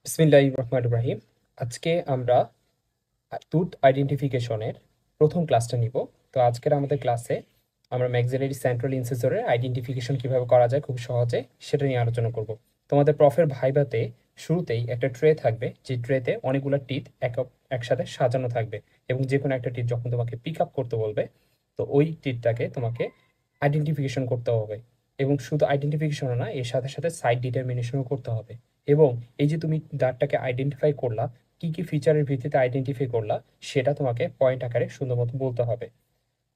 বিসমিল্লাহির রহমানির রহিম। আজকে আমরা টুথ আইডেন্টিফিকেশনের প্রথম ক্লাসটা নিব। তো আজকের আমাদের ক্লাসে আমরা ম্যাক্সিলারি সেন্ট্রাল ইনসিসরের আইডেন্টিফিকেশন কিভাবে করা যায় খুব সহজে সেটা নিয়ে আলোচনা করব। তোমাদের প্রফের ভাইভাতে শুরুতেই একটা ট্রে থাকবে, যে ট্রেতে অনেকগুলো টিথ একসাথে সাজানো থাকবে, এবং যে কোনো একটা টিথ যখন তোমাকে পিক আপ করতে বলবে, তো ওই টিথটাকে তোমাকে আইডেন্টিফিকেশন করতে হবে। এবং শুধু আইডেন্টিফিকেশনও না, এর সাথে সাথে সাইড ডিটারমিনেশনও করতে হবে। এবং এই যে তুমি দাঁতটাকে আইডেন্টিফাই করলা, কি কি ফিচারের ভিত্তিতে আইডেন্টিফাই করলা, সেটা তোমাকে পয়েন্ট আকারে সুন্দর মতো বলতে হবে।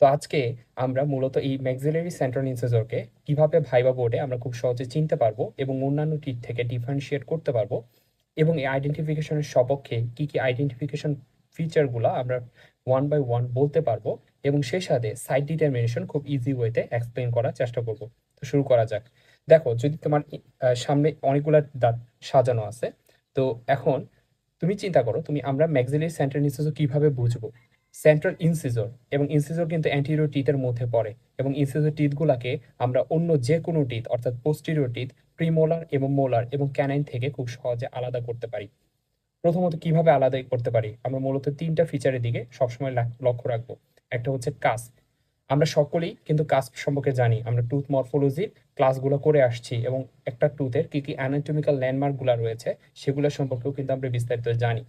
তো আজকে আমরা মূলত এই ম্যাক্সিলারি সেন্ট্রাল ইনসিসরকে কিভাবে ভাইবা বোর্ডে আমরা খুব সহজে চিনতে পারবো এবং অন্যান্য টিথ থেকে ডিফারেন্সিয়েট করতে পারবো, এবং এই আইডেন্টিফিকেশনের সপক্ষে কি কি আইডেন্টিফিকেশন ফিচারগুলো আমরা ওয়ান বাই ওয়ান বলতে পারবো, এবং সেই সাথে সাইড ডিটারমিনেশন খুব ইজি ওয়েতে এক্সপ্লেন করার চেষ্টা করব। তো শুরু করা যাক। দেখো, যদি তোমার সামনে অনেকগুলো দাঁত সাজানো আছে, তো এখন তুমি চিন্তা করো, আমরা ম্যাক্সিলারি সেন্ট্রাল ইনসিসর কিভাবে বুঝবো। সেন্ট্রাল ইনসিসর এবং ইনসিসর কিন্তু অ্যান্টিরিয়র টিথের মধ্যে পড়ে, এবং ইনসিসর টিথগুলোকে আমরা অন্য যে কোনো টিথ অর্থাৎ পোস্টেরিয়র টিথ, প্রিমোলার এবং মোলার এবং ক্যানাইন থেকে খুব সহজে আলাদা করতে পারি। প্রথমত কিভাবে আলাদা করতে পারি, আমরা মূলত তিনটা ফিচারের দিকে সবসময় লক্ষ্য রাখবো। একটা হচ্ছে কাস্প। আমরা সকলেই কিন্তু কাস্প সম্পর্কে জানি, আমরা টুথ মরফোলজির ক্লাসগুলো করে আসছি, এবং একটা টুথের কি কি অ্যানাটমিক্যাল ল্যান্ডমার্কগুলো রয়েছে সেগুলো সম্পর্কেও কিন্তু আমরা বিস্তারিত জানি।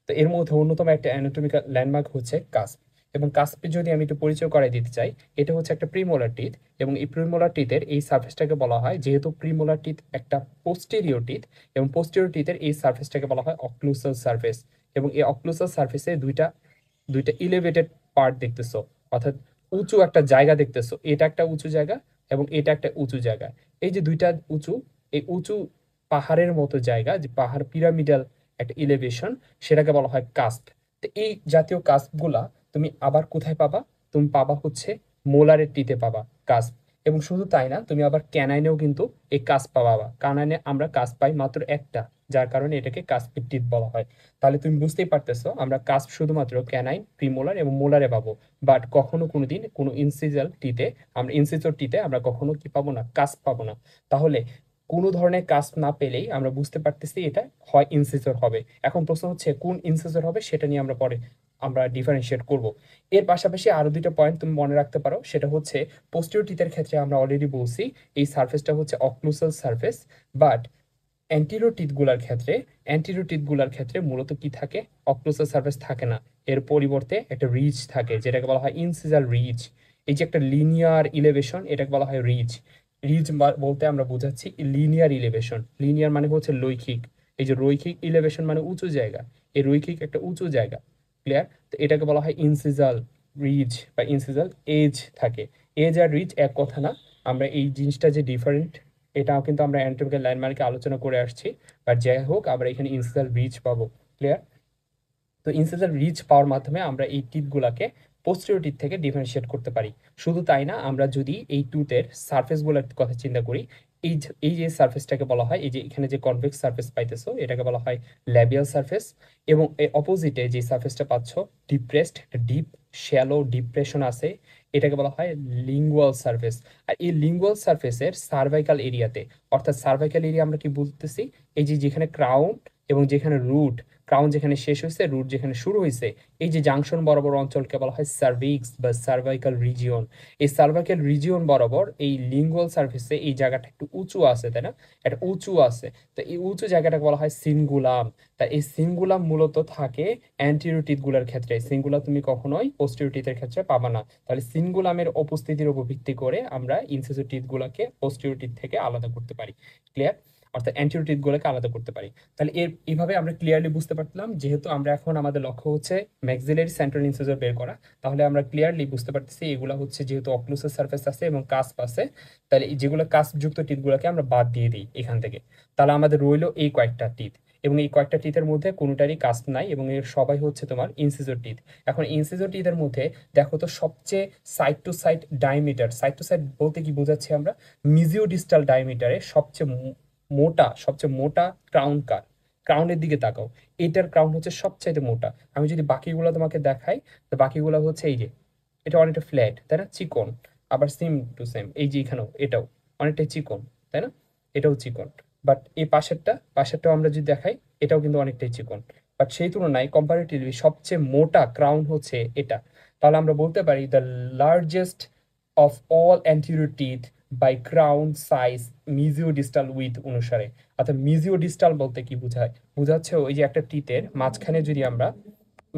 তো এর মধ্যে অন্যতম একটা অ্যানাটমিক্যাল ল্যান্ডমার্ক হচ্ছে কাস্প। এবং কাস্পে যদি আমি একটু পরিচয় করাই দিতে চাই, এটা হচ্ছে একটা প্রিমোলার টিথ, এবং এই প্রিমোলার টিথের এই সার্ফেসটাকে বলা হয়, যেহেতু প্রিমোলার টিথ একটা পোস্টেরিয়র টিথ, এবং পোস্টেরিয়র টিথের এই সার্ফেসটাকে বলা হয় অক্লুসাল সার্ফেস। এবং এই অক্লুসাল সার্ফেসে দুইটা দুইটা ইলেভেটেড পার্ট দেখতেছো, অর্থাৎ উঁচু একটা জায়গা দেখতেছো, এটা একটা উঁচু জায়গা এবং এটা একটা উঁচু জায়গা। এই যে দুইটা উঁচু, এই উঁচু পাহাড়ের মতো জায়গা, যে পাহাড় পিরামিডাল একটা ইলেভেশন, সেটাকে বলা হয় কাস্প। তো এই জাতীয় কাস্পগুলা তুমি আবার কোথায় পাবা? তুমি পাবা হচ্ছে মোলারের টিতে পাবা কাস্প। এবং শুধু তাই না, তুমি আবার ক্যানাইনেও কিন্তু এই কাস্প পাবা। কানাইনে আমরা কাস্প পাই মাত্র একটা, যার কারণে এটাকে কাস্পের টিথ বলা হয়। তাহলে তুমি বুঝতেই পারতেছো, আমরা কাস্প শুধুমাত্র ক্যানাইন, প্রিমোলার এবং মোলারে পাবো, বাট কখনো কোনোদিন কোনো ইনসিসর টিতে আমরা কখনো কি পাবো না? কাস্প পাবো না। তাহলে কোনো ধরনের কাস্প না পেলেই আমরা বুঝতে পারতেছি এটা হয় ইনসিসর হবে। এখন প্রশ্ন হচ্ছে কোন ইনসিসর হবে, সেটা নিয়ে আমরা পরে ডিফারেন্সিয়েট করব। এর পাশাপাশি আরো দুটো পয়েন্ট তুমি মনে রাখতে পারো, সেটা হচ্ছে পোস্টিরিয়র টিথের ক্ষেত্রে আমরা অলরেডি বলছি এই সারফেসটা হচ্ছে অক্লুসাল সারফেস, বাট অ্যান্টিরো টিথগুলার ক্ষেত্রে মূলত কি থাকে? অক্লুসাল সারফেস থাকে না, এর পরিবর্তে একটা রিজ থাকে, যেটাকে বলা হয় ইনসিজাল রিজ। এই যে একটা লিনিয়ার ইলেভেশন, এটাকে বলা হয় রিজ। রিজ বলতে আমরা বোঝাচ্ছি লিনিয়ার ইলেভেশন। লিনিয়ার মানে হচ্ছে রৈখিক। এই যে রৈখিক ইলেভেশন মানে উঁচু জায়গা, এই রৈখিক একটা উঁচু জায়গা। ক্লিয়ার? তো এটাকে বলা হয় ইনসিজাল রিজ বা ইনসিজাল এজ থাকে। এজ আর রিজ এক কথা না, আমরা এই জিনিসটা যে ডিফারেন্ট, এটাও কিন্তু আমরা অ্যানাটমিক্যাল ল্যান্ডমার্কে আলোচনা করে আসছি। বাট যাই হোক, আমরা এখানে ইনসিজাল রিচ পাবো। ক্লিয়ার? তো ইনসিজাল রিচ পাওয়ার মাধ্যমে আমরা এই টিথগুলোকে পোস্টেরিয়র টিথ থেকে ডিফারেন্সিয়েট করতে পারি। শুধু তাই না, আমরা যদি এই টুথের সারফেসগুলোর কথা চিন্তা করি, এই যে সারফেসটাকে বলা হয়, এই যে এখানে যে কনভেক্স সারফেস পাইতেছো, এটাকে বলা হয় ল্যাবিয়াল সারফেস। এবং এর অপোজিটে যে সারফেসটা পাচ্ছ, ডিপ্রেসড, ডিপ শ্যালো ডিপ্রেশন আছে, এটাকে বলা হয় লিঙ্গুয়াল সারফেস। আর এই লিঙ্গুয়াল সারফেসের সার্ভাইকাল এরিয়াতে, অর্থাৎ সার্ভাইকাল এরিয়া আমরা কি বলতেছি, এই যে যেখানে ক্রাউন এবং যেখানে রুট, ক্রাউন যেখানে শেষ হয়েছে, রুট যেখানে শুরু হয়েছে, এই যে জাংশন বরাবর অঞ্চলকে বলা হয় সার্ভিক্স বা সার্ভাইকাল রিজিয়ন। এই সার্ভাইকাল রিজিয়ন বরাবর এই লিঙ্গুয়াল সার্ফেসে এই জায়গাটা একটু উঁচু আছে, তাই না? এটা উঁচু আছে। তো এই উঁচু জায়গাটাকে বলা হয় সিনগুলাম। তা এই সিনগুলাম মূলত থাকে অ্যান্টিরিয়র টিথগুলোর ক্ষেত্রে, সিনগুলা তুমি কখনোই পোস্টেরিয়র টিথের ক্ষেত্রে পাবা না। তাহলে সিনগুলামের উপস্থিতির উপর ভিত্তি করে আমরা ইনসিসর টিথগুলোকে পোস্টেরিয়র টিথ থেকে আলাদা করতে পারি। ক্লিয়ার? অর্থাৎ অ্যান্টিরিয়র টিথগুলোকে আলাদা করতে পারি। তাহলে এইভাবে আমরা ক্লিয়ারলি বুঝতে পারলাম, যেহেতু আমরা এখন আমাদের লক্ষ্য হচ্ছে ম্যাক্সিলারি সেন্ট্রাল ইনসিসর বের করা, তাহলে আমরা ক্লিয়ারলি বুঝতে পারতেছি এগুলো হচ্ছে, যেহেতু অক্লুসাল সারফেস আছে এবং কাস্প আছে, তাহলে এই যেগুলো কাস্পযুক্ত টিথগুলোকে আমরা বাদ দিয়ে দিই এখান থেকে। তাহলে আমাদের রইলো এই কয়েকটা টিথ, এবং এই কয়েকটা টিথের মধ্যে কোনোটারই কাস্প নাই, এবং এর সবাই হচ্ছে তোমার ইনসিসর টিথ। এখন ইনসিসর টিথের মধ্যে দেখো তো, সবচেয়ে side to side diameter, side to side বলতে কি বোঝাচ্ছি আমরা, মিজিও ডিস্টাল ডায়ামিটারে সবচেয়ে মোটা ক্রাউন কার? ক্রাউনের দিকে তাকাও, এটার ক্রাউন হচ্ছে সবচাইতে মোটা। আমি যদি বাকিগুলো তোমাকে দেখাই, তো বাকিগুলো হচ্ছে এই যে, এটা অনেকটা ফ্ল্যাট, তাই না, চিকন। আবার সেম টু সেম এই যে এখানেও এটাও অনেকটাই চিকন, তাই না? এটাও চিকন। বাট এই পাশেরটাও আমরা যদি দেখাই, এটাও কিন্তু অনেকটাই চিকন। বাট সেই তুলনায় কম্পারেটিভলি সবচেয়ে মোটা ক্রাউন হচ্ছে এটা। তাহলে আমরা বলতে পারি the largest of all anterior teeth by crown size mesiodistal with অনুসারে। অর্থাৎ মিজিওডিস্টাল বলতে কি বোঝায়? বোঝাচ্ছে ওই যে একটা টিথের মাঝখানে যদি আমরা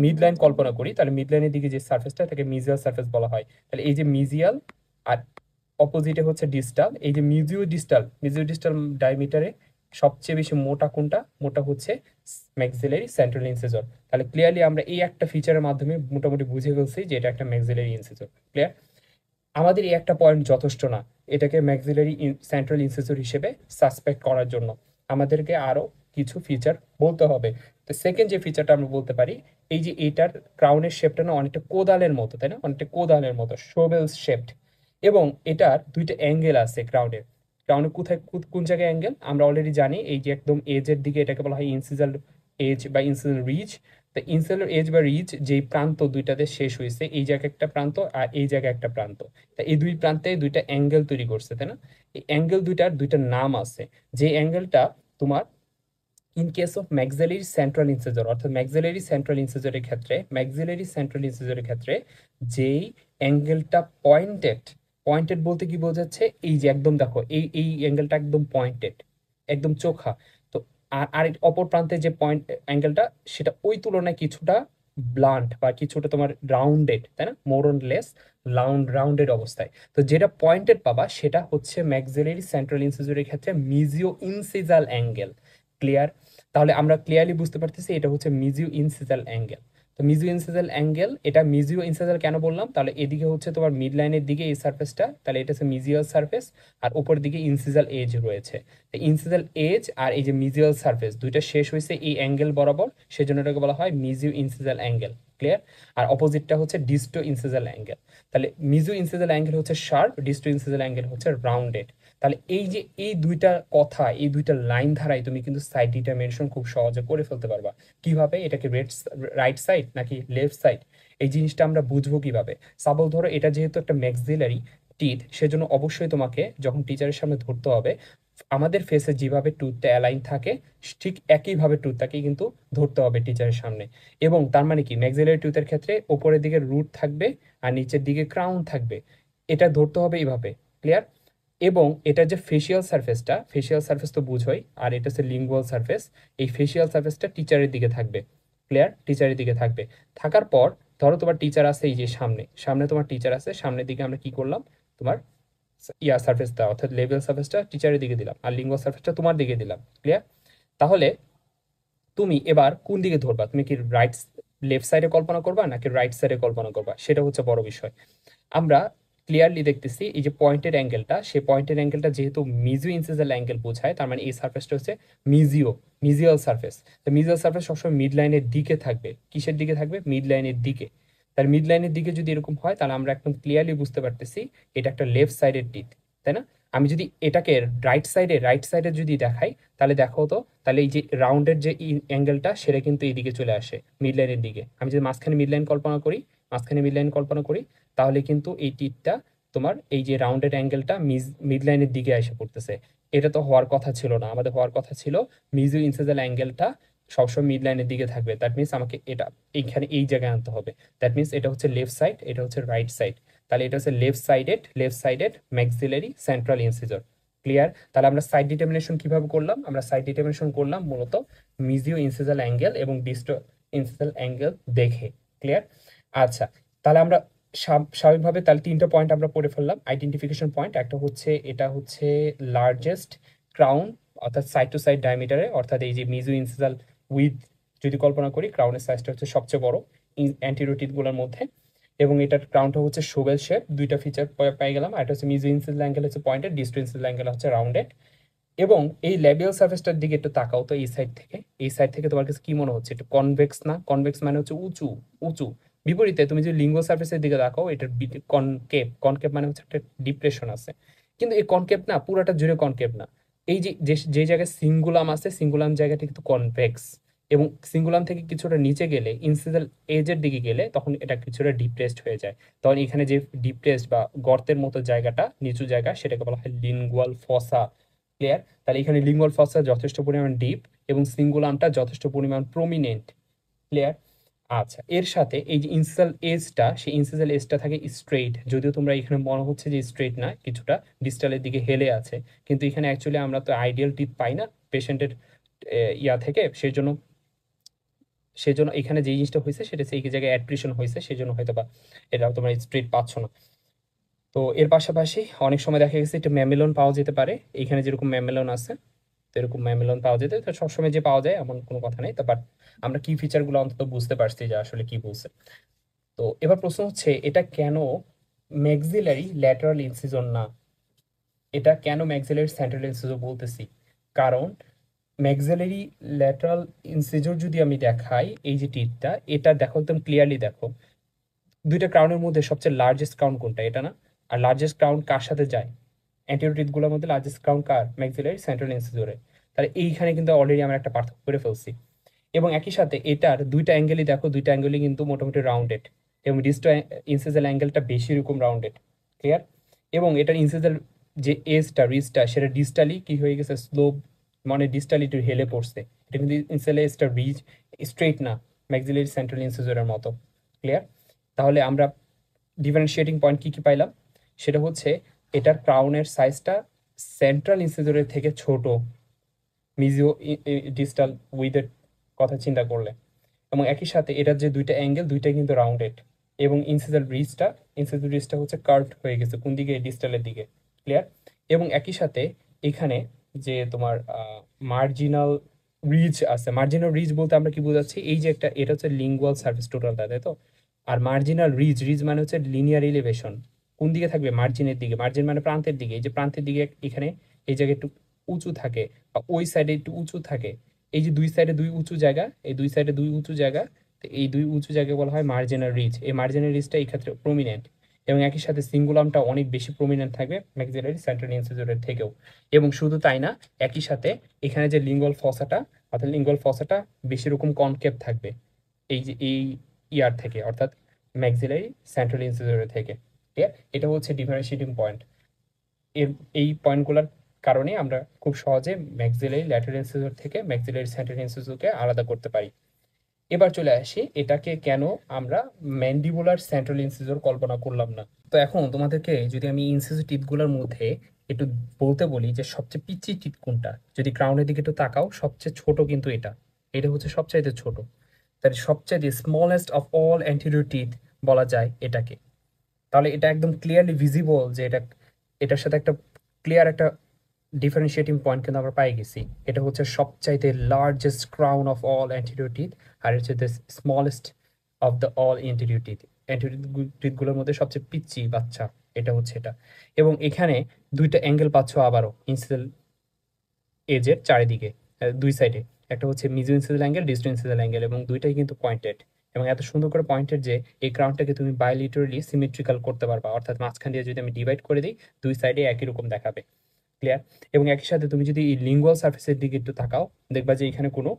মিড লাইন কল্পনা করি, তাহলে মিড লাইনের দিকে যে সার্ফেসটা তাকে মিজিয়াল সার্ফেস বলা হয়। তাহলে এই যে মিজিয়াল আর অপোজিটে হচ্ছে ডিস্টাল, এই যে মিজিও ডিস্টাল ডায়ামিটারে সবচেয়ে বেশি মোটা কোনটা? মোটা হচ্ছে ম্যাক্সিলারি সেন্ট্রাল ইনসিজর। তাহলে ক্লিয়ারলি আমরা এই একটা ফিচারের মাধ্যমে মোটামুটি বুঝে ফেলছি যে এটা একটা ম্যাক্সিলারি ইনসিজর। ক্লিয়ার? আমাদের এই একটা পয়েন্ট যথেষ্ট না এটাকে ম্যাক্সিলারি সেন্ট্রাল ইনসিজর হিসেবে সাসপেক্ট করার জন্য, আমাদেরকে আরো কিছু ফিচার বলতে হবে। তো সেকেন্ড যে ফিচারটা আমরা বলতে পারি, এই যে এটার ক্রাউনের শেপটা না অনেকটা কোদালের মতো, তাই না? অনেকটা কোদালের মতো শোভেল শেপড, এবং এটার দুইটা অ্যাঙ্গেল আছে ক্রাউনের। ক্রাউনের কোথায় কোন জায়গায় অ্যাঙ্গেল আমরা অলরেডি জানি, এই যে একদম এজের দিকে এটাকে বলা হয় ইনসিজাল এজ বা ইনসিজাল রিজ। তো ইনসিজাল এজ বা রিজ যেই প্রান্ত দুইটাতে শেষ হয়েছে, এই জায়গায় একটা প্রান্ত আর এই জায়গায় একটা প্রান্ত, তা এই দুই প্রান্তে দুইটা অ্যাঙ্গেল তৈরি করছে, তাই না? এই অ্যাঙ্গেল দুইটার দুইটা নাম আছে। যে অ্যাঙ্গেলটা তোমার in case of maxillary central incisor, অর্থাৎ ম্যাক্সিলারি সেন্ট্রাল ইনসিজরের ক্ষেত্রে যেই অ্যাঙ্গেলটা পয়েন্টেড, পয়েন্টেড বলতে কি বোঝাচ্ছে? এই যে একদম দেখো এই এই অ্যাঙ্গেলটা একদম পয়েন্টেড, একদম চোখা। তো আর অপর প্রান্তে যে পয়েন্ট অ্যাঙ্গেলটা, সেটা ওই তুলনায় কিছুটা ব্লান্ট বা কিছুটা তোমার রাউন্ডেড, তাই না? মোর অর লেস রাউন্ডেড অবস্থায়। তো যেটা পয়েন্টেড পাবা সেটা হচ্ছে ম্যাক্সিলারি সেন্ট্রাল ইনসিজরের ক্ষেত্রে মিজিও ইনসিজাল অ্যাঙ্গেল। ক্লিয়ার? তাহলে আমরা ক্লিয়ারলি বুঝতে পারতেছি এটা হচ্ছে মিজিও ইনসিজাল অ্যাঙ্গেল। তো মিজিও ইনসিজাল অ্যাঙ্গেল, এটা মিজিও ইনসিজাল কেন বললাম? তাহলে এদিকে হচ্ছে তোমার মিড লাইনের দিকে এই সার্ফেসটা, তাহলে এটা হচ্ছে মিজিয়াল সার্ফেস, আর উপর দিকে ইনসিজাল এজ রয়েছে। তো ইনসিজাল এজ আর এই যে মিজিয়াল সার্ফেস দুইটা শেষ হয়েছে এই অ্যাঙ্গেল বরাবর, সেজন্য এটাকে বলা হয় মিজিও ইনসিজাল অ্যাঙ্গেল। ক্লিয়ার? আর অপোজিটটা হচ্ছে ডিস্টো ইনসিজাল অ্যাঙ্গেল। তাহলে মিজিও ইনসিজাল অ্যাঙ্গেল হচ্ছে শার্প, ডিস্টো ইনসিজাল অ্যাঙ্গেল হচ্ছে রাউন্ডেড। তাহলে এই যে এই দুইটা কথা, এই দুইটা লাইন ধারায় তুমি কিন্তু সাইড ডিটারমিনেশন খুব সহজে করে ফেলতে পারবা। কিভাবে? এটাকে রাইট সাইড নাকি লেফট সাইড, এই জিনিসটা আমরা বুঝবো কিভাবে? সাপোজ ধরো এটা যেহেতু একটা ম্যাক্সিলারি টিথ, সেজন্য অবশ্যই তোমাকে যখন টিচারের সামনে ধরতে হবে, আমাদের ফেসে যেভাবে টুথটা অ্যালাইন থাকে ঠিক একইভাবে টুথটাকে কিন্তু ধরতে হবে টিচারের সামনে। এবং তার মানে কি, ম্যাক্সিলারি টুথের ক্ষেত্রে উপরের দিকে রুট থাকবে আর নিচের দিকে ক্রাউন থাকবে, এটা ধরতে হবে এইভাবে। ক্লিয়ার? এবং এটা যে ফেসিয়াল সারফেস তো বুঝোই, আর এটা হচ্ছে লিঙ্গুয়াল সারফেস। এই ফেসিয়াল সারফেসটা টিচারের দিকে থাকবে। ক্লিয়ার? টিচারের দিকে থাকবে। থাকার পর ধরো তোমার টিচার আছে এই যে সামনে, সামনে তোমার টিচার আছে, সামনের দিকে আমরা কি করলাম? তোমার সারফেসটা অর্থাৎ লেভেল সারফেসটা টিচারের দিকে দিলাম, আর লিঙ্গুয়াল সারফেসটা তোমার দিকে দিলাম। ক্লিয়ার? তাহলে তুমি এবার কোন দিকে ধরবা? তুমি কি লেফট সাইডে কল্পনা করবা নাকি রাইট সাইডে কল্পনা করবা, সেটা হচ্ছে বড় বিষয়। আমরা ক্লিয়ারলি দেখতেছি এই যে পয়েন্টেড অ্যাঙ্গেলটা, সেই পয়েন্টেড অ্যাঙ্গেলটা যেহেতু মিজিও ইনসিজাল অ্যাঙ্গেল বোঝায়, তার মানে এই সার্ফেসটা হচ্ছে মিজিয়াল সার্ফেস। তো মিজিয়াল সার্ফেস সবসময় মিড লাইনের দিকে থাকবে। কিসের দিকে থাকবে? মিড লাইনের দিকে। তার মিড লাইনের দিকে যদি এরকম হয়, তাহলে আমরা একদম ক্লিয়ারলি বুঝতে পারতেছি এটা একটা লেফট সাইডের টিথ, তাই না? আমি যদি এটাকে রাইট সাইডে যদি দেখাই, তাহলে দেখো তো, তাহলে এই যে রাউন্ডের যে অ্যাঙ্গেলটা সেটা কিন্তু এইদিকে চলে আসে মিড লাইনের দিকে। আমি যদি মাঝখানে মিড লাইন কল্পনা করি, তাহলে কিন্তু এই টিপটা তোমার এই যে রাউন্ডেড অ্যাঙ্গেলটা মিড লাইনের দিকে এসে পড়তেছে। এটা তো হওয়ার কথা ছিল না, আমাদের হওয়ার কথা ছিল মিজিও ইনসিজাল অ্যাঙ্গেলটা সবসময় মিড লাইনের দিকে থাকবে। দ্যাট মিনস আমাকে এটা এইখানে এই জায়গায় আনতে হবে। দ্যাট মিনস এটা হচ্ছে লেফট সাইড, এটা হচ্ছে রাইট সাইড। তাহলে এটা হচ্ছে left sided maxillary central incisor. Clear? তাহলে আমরা সাইড ডিটারমিনেশন কিভাবে করলাম? আমরা সাইড ডিটারমিনেশন করলাম মূলত মিজিও ইনসিজাল অ্যাঙ্গেল এবং ডিস্টো ইনসিজাল অ্যাঙ্গেল দেখে। ক্লিয়ার? আচ্ছা, তাহলে আমরা স্বাভাবিকভাবে তাহলে তিনটা পয়েন্ট আমরা পড়ে ফেললাম আইডেন্টিফিকেশন পয়েন্ট। একটা হচ্ছে এটা হচ্ছে লার্জেস্ট ক্রাউন, অর্থাৎ সাইড টু সাইড ডায়ামিটারে, অর্থাৎ এই যে মিজিও ইনসিজাল উইথ যদি কল্পনা করি, ক্রাউনের সাইজটা হচ্ছে সবচেয়ে বড় অ্যান্টিরিয়র টিথগুলোর মধ্যে, এবং এটার ক্রাউনটা হচ্ছে শোভেল শেপ। দুইটা ফিচার পেয়ে গেলাম। আর এটা হচ্ছে মিজিও ইনসিজাল অ্যাঙ্গেল হচ্ছে পয়েন্টেড, ডিস্টো ইনসিজাল অ্যাঙ্গেল হচ্ছে রাউন্ডেড। এবং এই ল্যাবিয়াল সারফেসটার দিকে একটু তাকাও তো, এই সাইড থেকে তোমার কাছে কি মনে হচ্ছে? একটু কনভেক্স না? কনভেক্স মানে হচ্ছে উঁচু উঁচু। বিপরীতে তুমি যদি লিঙ্গুয়াল সারফেসের দিকে তাকাও, এটার কনকেভ, কনকেভ মানে হচ্ছে একটা ডিপ্রেশন আছে। কিন্তু এই কনকেভ না, পুরাটা জুড়ে কনকেভ না। এই যে যে জায়গায় সিঙ্গুলাম আছে, সিঙ্গুলাম জায়গাটা কিন্তু কনভেক্স, এবং সিঙ্গুলাম থেকে কিছুটা নিচে গেলে, ইনসিজাল এজের দিকে গেলে, তখন এটা কিছুটা ডিপ্রেসড হয়ে যায়। তখন এখানে যে ডিপ্রেসড বা গর্তের মতো জায়গাটা, নিচু জায়গা, সেটাকে বলা হয় লিঙ্গুয়াল ফসা ক্লিয়ার? তাহলে এখানে লিঙ্গুয়াল ফসা যথেষ্ট পরিমাণ ডিপ এবং সিঙ্গুলামটা যথেষ্ট পরিমাণ প্রমিনেন্ট। ক্লিয়ার? আচ্ছা, এর সাথে এই যে ইনসিসাল এজটা, সেই ইনসিসাল এজটা থাকে স্ট্রেইট, যদিও তোমরা এখানে মনে হচ্ছে যে স্ট্রেইট না, কিছুটা ডিস্টালের দিকে হেলে আছে, কিন্তু এখানে অ্যাকচুয়ালি আমরা তো আইডিয়াল টিথ পাই না পেশেন্টের ইয়া থেকে, সেজন্য সেজন্য এখানে যে জিনিসটা হয়েছে সেটা সেই জায়গায় অ্যাডপ্রিশন হয়েছে, সেজন্য হয়তো বা এটা তোমরা স্ট্রেইট পাচ্ছ না। তো এর পাশাপাশি অনেক সময় দেখা গেছে একটা ম্যামেলন পাওয়া যেতে পারে, এখানে যেরকম ম্যামেলন আছে তো এরকম ম্যামেলন পাওয়া যেতে, তো সবসময় যে পাওয়া যায় এমন কোনো কথা নেই, তো বাট আমরা কি ফিচারগুলো অন্তত বুঝতে পারছি যে আসলে কি বলছে। তো এবার প্রশ্ন হচ্ছে, এটা কেন ম্যাক্সিলারি ল্যাটারাল ইনসিজন না? এটা কেন ম্যাক্সিলারি সেন্ট্রাল ইনসিজর বলতেছি? কারণ ম্যাক্সিলারি ল্যাটারাল ইনসিজর যদি আমি দেখাই, এই যে টিথটা, এটা দেখো একদম ক্লিয়ারলি দেখো, দুইটা ক্রাউনের মধ্যে সবচেয়ে লার্জেস্ট ক্রাউন কোনটা? এটা না? আর লার্জেস্ট ক্রাউন কার সাথে যায়? অ্যান্টেরিয়র টিথগুলোর মধ্যে লার্জেস্ট ক্রাউন কার? ম্যাক্সিলারি সেন্ট্রাল ইনসিজরে। তাহলে এইখানে কিন্তু অলরেডি আমরা একটা পার্থক্য করে ফেলছি। এবং একই সাথে এটার দুইটা অ্যাঙ্গেলই দেখো, দুইটা অ্যাঙ্গেলই কিন্তু মোটামুটি রাউন্ডেড, এবং ডিস্টো ইনসিজাল অ্যাঙ্গেলটা বেশি রকম রাউন্ডেড। ক্লিয়ার? এবং এটার ইনসিজাল যে এজটা, রিজটা, সেটা ডিস্টালি কি হয়ে গেছে? স্লোপ, মানে ডিস্টালি একটু হেলে পড়ছে। এটা কিন্তু ইনসিজাল এজটা রিজ স্ট্রেট না, ম্যাক্সিলারি সেন্ট্রাল ইনসিজরের মতো। ক্লিয়ার? তাহলে আমরা ডিফারেন্সিয়েটিং পয়েন্ট কি কি পাইলাম? সেটা হচ্ছে এটার ক্রাউনের সাইজটা সেন্ট্রাল ইনসিজরের থেকে ছোট, মিজিও ডিস্টাল উইথের কথা চিন্তা করলে। এবং একই সাথে এটার যে দুইটা অ্যাঙ্গেল, দুইটাই কিন্তু রাউন্ডেড, এবং ইনসিজাল ব্রিজটা হচ্ছে কার্ভড হয়ে গেছে কোন দিকে? ডিস্টালের দিকে। ক্লিয়ার? এবং একই সাথে এখানে যে তোমার মার্জিনাল রিজ আছে, মার্জিনাল রিজ বলতে আমরা কি বোঝাচ্ছি? এই যে একটা, এটা হচ্ছে লিঙ্গুয়াল সার্ফেস টোটালটা, তাই তো? আর মার্জিনাল রিজ, রিজ মানে হচ্ছে লিনিয়ার এলিভেশন, কোন দিকে থাকবে? মার্জিনের দিকে। মার্জিন মানে প্রান্তের দিকে, এই যে প্রান্তের দিকে এখানে এই জায়গায় একটু উঁচু থাকে, বা ওই সাইডে একটু উঁচু থাকে। এই যে দুই সাইডে দুই উঁচু জায়গা, এই দুই সাইডে দুই উঁচু জায়গা, তো এই দুই উঁচু জায়গায় বলা হয় মার্জিনাল রিজ। এই মার্জিনাল রিজটা এই ক্ষেত্রে প্রমিনেন্ট, এবং একই সাথে সিঙ্গুলামটা অনেক বেশি প্রমিনেন্ট থাকবে ম্যাক্সিলারি সেন্ট্রাল ইনসিজরের থেকেও। এবং শুধু তাই না, একই সাথে এখানে যে লিঙ্গুয়াল ফসাটা, অর্থাৎ লিঙ্গুয়াল ফসাটা বেশি রকম কনকেভ থাকবে এই যে এই ইয়ার থেকে, অর্থাৎ ম্যাক্সিলারি সেন্ট্রাল ইনসিজরের থেকে। ঠিক আছে? এটা হচ্ছে ডিফারেন্সিয়েটিং পয়েন্ট। এর এই পয়েন্টগুলোর কারণে আমরা খুব সহজে ম্যাক্সিলারি ল্যাটারাল ইনসিসর থেকে ম্যাক্সিলারি সেন্ট্রাল ইনসিসরকে আলাদা করতে পারি। এবার চলে আসি, এটাকে কেন আমরা ম্যান্ডিবুলার সেন্ট্রাল ইনসিসর কল্পনা করলাম না। তো এখন তোমাদেরকে যদি আমি ইনসিসর টিথগুলোর মধ্যে একটু বলতে বলি যে সবচেয়ে পিচ্ছি টিথ কোনটা, যদি ক্রাউনের দিকে একটু তাকাও, সবচেয়ে ছোট কিন্তু এটা, এটা হচ্ছে সবচাইতে ছোট। তাহলে সবচাইতে smallest of all anterior teeth বলা যায় এটাকে। তাহলে এটা একদম ক্লিয়ারলি ভিজিবল যে এটা, এটার সাথে একটা ক্লিয়ার একটা ডিফারেন্সিয়েটিং পয়েন্ট কিন্তু আমরা পাই গেছি। এটা হচ্ছে সবচাইতে largest crown of all anterior teeth, আর হচ্ছে the smallest of the all anterior teeth. Anterior টিথগুলোর মধ্যে সবচেয়ে পিচ্ছি বাচ্চা এটা হচ্ছে এটা। এবং এখানে দুইটা অ্যাঙ্গেল পাচ্ছ আবারও ইনসিডাল এজের চারিদিকে, দুই সাইডে, একটা হচ্ছে মিজো ইনসিডাল অ্যাঙ্গেল, ডিস্টো ইনসিডাল অ্যাঙ্গেল, এবং দুইটাই কিন্তু পয়েন্টেড, এবং এত সুন্দর করে পয়েন্টেড যে এই ক্রাউনটাকে তুমি বাইলিটারালি সিমেট্রিক্যাল করতে পারবা, অর্থাৎ মাঝখান দিয়ে যদি আমি ডিভাইড করে দিই, দুই সাইডে একই রকম দেখাবে। ক্লিয়ার? এবং একই সাথে তুমি যদি এই লিঙ্গুয়াল সার্ফেসের দিকে একটু তাকাও, দেখবা যে এখানে কোনো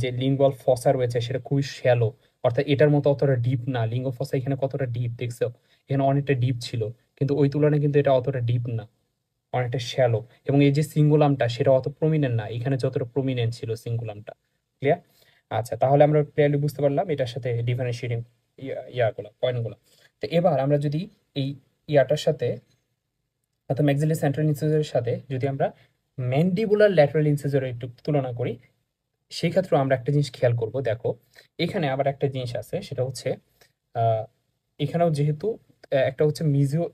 যে লিঙ্গুয়াল ফসা রয়েছে সেটা খুবই শ্যালো, অর্থাৎ এটার মতো অতটা ডিপ না। লিঙ্গুয়াল ফসা এখানে কতটা ডিপ দেখছো? এখানে অনেকটা ডিপ ছিল, কিন্তু ওই তুলনায় কিন্তু এটা অতটা ডিপ না, অনেকটা শ্যালো। এবং এই যে সিঙ্গুলামটা, সেটা অত প্রমিনেন্ট না, এখানে যতটা প্রমিনেন্ট ছিল সিঙ্গুলামটা। ক্লিয়ার? আচ্ছা, তাহলে আমরা ক্লিয়ারলি বুঝতে পারলাম এটার সাথে ডিফারেন্সিয়েটিং ইয়াগুলো, পয়েন্টগুলো। তো এবার আমরা যদি এই ইয়াটার সাথে, অর্থাৎ ম্যাক্সিলারি সেন্ট্রাল ইনসিসরের সাথে যদি আমরা ম্যান্ডিবুলার ল্যাটারাল ইনসিসরের একটু তুলনা করি, সেই ক্ষেত্রে আমরা একটা জিনিস খেয়াল করব। দেখো, এখানে আবার একটা জিনিস আছে, সেটা হচ্ছে আহ, এখানেও যেহেতু একটা হচ্ছে মিজিও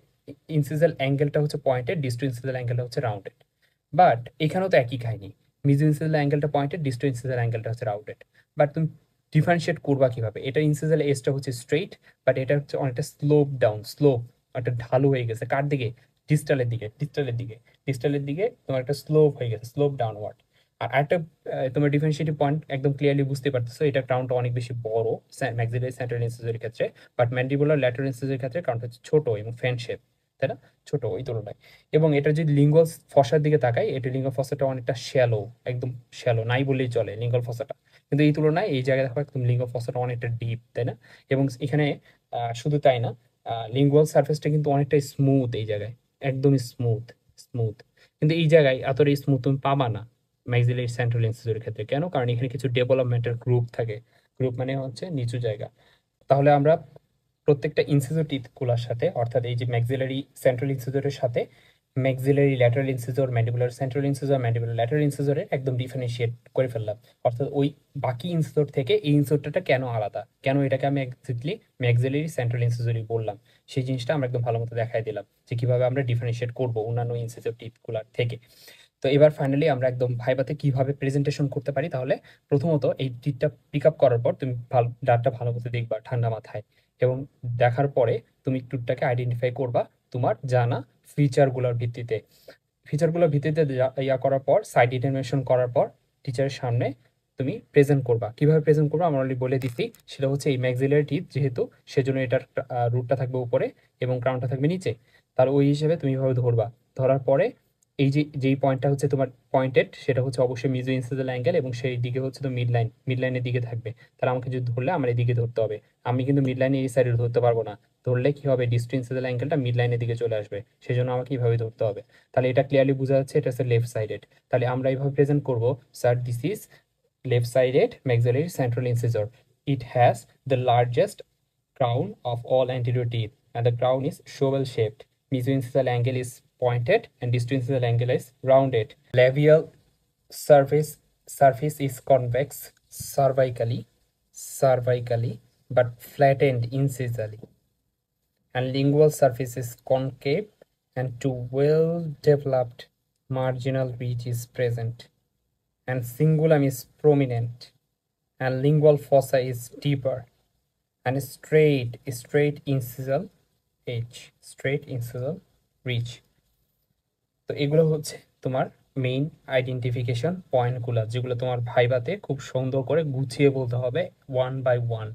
ইনসিজাল অ্যাঙ্গেলটা হচ্ছে পয়েন্টেড, ডিস্টো ইনসিজাল অ্যাঙ্গেলটা হচ্ছে রাউন্ডেড, বাট এখানেও তো একই কাহিনী, মিজিও ইনসিজাল অ্যাঙ্গেলটা পয়েন্টেড, ডিস্টো ইনসিজাল অ্যাঙ্গেলটা হচ্ছে রাউন্ডেড। বাট তুমি ডিফারেন্সিয়েট করবা কিভাবে? এটা ইনসিজাল এজটা হচ্ছে স্ট্রেইট, বাট এটা হচ্ছে অনেকটা স্লোপ ডাউন, স্লোপ, একটা ঢালু হয়ে গেছে কার দিকে? ডিস্টালের দিকে, ডিস্টালের দিকে, ডিস্টালের দিকে তোমার একটা স্লোপ হয়ে গেছে, স্লোপ ডাউনওয়ার্ড। আর একটা তোমার ডিফারেন্সিয়েটিভ পয়েন্ট একদম ক্লিয়ারলি বুঝতে পারতেছো, এটা ক্রাউনটা অনেক বেশি বড় ম্যাক্সিলারি সেন্ট্রাল ইনসিসরের ক্ষেত্রে, বাট ম্যান্ডিবুলার ল্যাটারাল ইনসিসরের ক্ষেত্রে ক্রাউনটা হচ্ছে ছোট এবং ফ্যান শেপ, তাই না? ছোট ওই তুলনায়। এবং এটা যদি লিঙ্গুয়াল ফসার দিকে তাকাই, এটা লিঙ্গুয়াল ফসাটা অনেকটা শ্যালো, একদম শ্যালো নাই বললেই চলে লিঙ্গুয়াল ফসাটা। কিন্তু এই তুলনায় এই জায়গায় দেখো একদম লিঙ্গুয়াল ফসাটা অনেকটা ডিপ, তাই না? এবং এখানে শুধু তাই না, লিঙ্গুয়াল সার্ফেসটা কিন্তু অনেকটা স্মুথ এই জায়গায়, একদমই স্মুথ, স্মুথ। কিন্তু এই জায়গায় এতটা স্মুথ তুমি পাবা না ম্যাক্সিলারি সেন্ট্রাল ইনসিসরের ক্ষেত্রে। কেন? কারণ এখানে কিছু ডেভেলপমেন্টের গ্রুপ থাকে। গ্রুপ মানে হচ্ছে নিচু জায়গা। তাহলে আমরা প্রত্যেকটা ইনসিসর টিথগুলোর সাথে, অর্থাৎ এই যে ম্যাক্সিলারি সেন্ট্রাল ইনসিসরের সাথে maxillary lateral incisor, mandibular central incisor, mandibular lateral ইনসিসরের একদম ডিফারেন্সিয়েট করে ফেললাম। অর্থাৎ ওই বাকি ইনসিসর থেকে এই ইনসিসরটা কেন আলাদা, কেন এটাকে আমি এক্স্যাক্টলি ম্যাক্সিলারি সেন্ট্রাল ইনসিসরই বললাম, সেই জিনিসটা আমরা একদম ভালো মতো দেখাই দিলাম যে কিভাবে আমরা ডিফারেন্সিয়েট করবো অন্যান্য ইনসিসর টিথগুলোর থেকে। তো এবার ফাইনালি আমরা একদম ভাইভাতে কিভাবে প্রেজেন্টেশন করতে পারি। তাহলে প্রথমত এই টিপটা পিক আপ করার পর তুমি ভালো ডাটাটা ভালো মতো দেখবা ঠান্ডা মাথায়, এবং দেখার পরে তুমি টুটটাকে আইডেন্টিফাই করবা তোমার জানা ফিচারগুলোর ভিত্তিতে। ফিচারগুলোর ভিত্তিতে ইয়া করার পর সাইড ডিটারমিনেশন করার পর টিচারের সামনে তুমি প্রেজেন্ট করবা। কিভাবে প্রেজেন্ট করবা আমরা অলরেডি বলে দিছি, সেটা হচ্ছে এই ম্যাক্সিলারি টিথ যেহেতু, সেজন্য এটার রুটটা থাকবে উপরে এবং ক্রাউনটা থাকবে নিচে। তার ওই হিসেবে তুমি এভাবে ধরবা। ধরার পরে এই যে যেই পয়েন্টটা হচ্ছে তোমার পয়েন্টেড, সেটা হচ্ছে অবশ্যই মিজো ইনসিসিয়াল অ্যাঙ্গেল, এবং সেই দিকে হচ্ছে তো মিড লাইনের দিকে থাকবে। তাহলে আমাকে যদি ধরলে আমার এদিকে ধরতে হবে। আমি কিন্তু মিড লাইনের এই সাইডে ধরতে পারবো না। ধরলে কি হবে, ডিস্টাল ইনসিসিয়াল অ্যাঙ্গেলটা মিড লাইনের দিকে চলে আসবে, সেজন্য আমাকে এইভাবে ধরতে হবে। তাহলে এটা ক্লিয়ারলি বোঝা যাচ্ছে এটা হচ্ছে লেফট সাইডেড। তাহলে আমরা এইভাবে প্রেজেন্ট করবো, sir this is left sided maxillary central incisor. It has the largest crown of all anterior teeth, and the crown is shovel shaped. Mesoincisional angle is pointed and distoincisional angle is rounded. Labial surface is convex cervically but flattened incisally, and lingual surface is concave and two well developed marginal ridge is present, and cingulum is prominent, and lingual fossa is deeper, and straight incisional ridge. তো এগুলো হচ্ছে তোমার main identification পয়েন্টগুলো, যেগুলো তোমার ভাইভাতে খুব সুন্দর করে গুছিয়ে বলতে হবে ওয়ান বাই ওয়ান।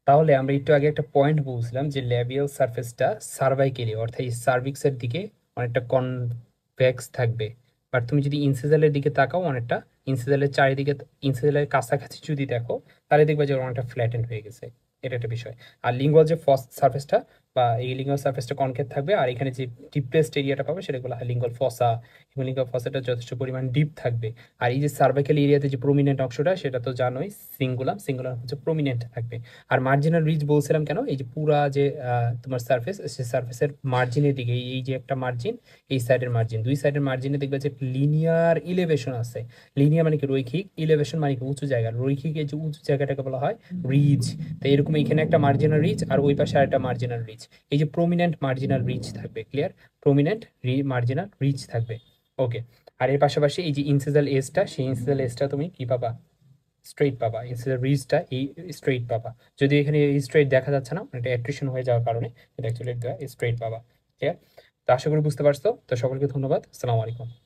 তাহলে আমরা একটু আগে একটা পয়েন্ট বলছিলাম যে ল্যাবিয়াল সারফেসটা সার্ভাইকেলি, অর্থাৎ এই সার্ভিক্সের দিকে অনেকটা কনভেক্স থাকবে। বাট তুমি যদি ইনসিজালের দিকে তাকাও, অনেকটা ইনসিজালের চারিদিকে, ইনসিজালের কাছাকাছি যদি দেখো, তাহলে দেখবে যে অনেকটা ফ্ল্যাটেন্ড হয়ে গেছে। এটা একটা বিষয়। আর লিঙ্গুয়াল যে ফার্স্ট সারফেসটা বা এই লিঙ্গুয়াল সারফেসটা কনকেভ থাকবে, আর এখানে যে ডিপেস্ট এরিয়াটা পাবে সেটা বলা হয় লিঙ্গুয়াল ফসা, এবং লিঙ্গুয়াল ফসাটা যথেষ্ট পরিমাণ ডিপ থাকবে। আর এই যে সার্ভাইকাল এরিয়াতে যে প্রমিনেন্ট অংশটা, সেটা তো জানোই সিঙ্গুলাম হচ্ছে প্রমিনেন্ট থাকবে। আর মার্জিনাল রিজ বলছিলাম কেন, এই যে পুরা যে তোমার সারফেস, সেই সারফেসের মার্জিনের দিকে এই যে একটা মার্জিন, এই সাইডের মার্জিন, দুই সাইডের মার্জিনে দেখবে যে লিনিয়ার ইলেভেশন আছে। লিনিয়ার মানে কি রৈখিক, ইলেভেশন মানে কি উঁচু জায়গা। রৈখিক এই যে উঁচু জায়গাটাকে বলা হয় রিজ। তো এরকম এখানে একটা মার্জিনাল রিজ আর ওই পাশে আরেকটা মার্জিনাল রিজ, এই যে প্রমিনেন্ট মার্জিনাল রিজ থাকবে। ক্লিয়ার? প্রমিনেন্ট মার্জিনাল রিজ থাকবে। ওকে। আর এর পাশাপাশি এই যে ইনসিজাল এজটা, সেই ইনসিজাল এজটা তুমি কি পাবা? স্ট্রেইট পাবা। ইনসিজাল রিজটা এই স্ট্রেইট পাবা। যদি এখানে স্ট্রেইট দেখা যাচ্ছে না, এটা অ্যাট্রিশন হয়ে যাওয়ার কারণে এটা অ্যাকচুয়ালি স্ট্রেইট পাবা। ঠিক আছে? তো আশা করি বুঝতে পারছো। তো সকলকে ধন্যবাদ। আসসালামু আলাইকুম।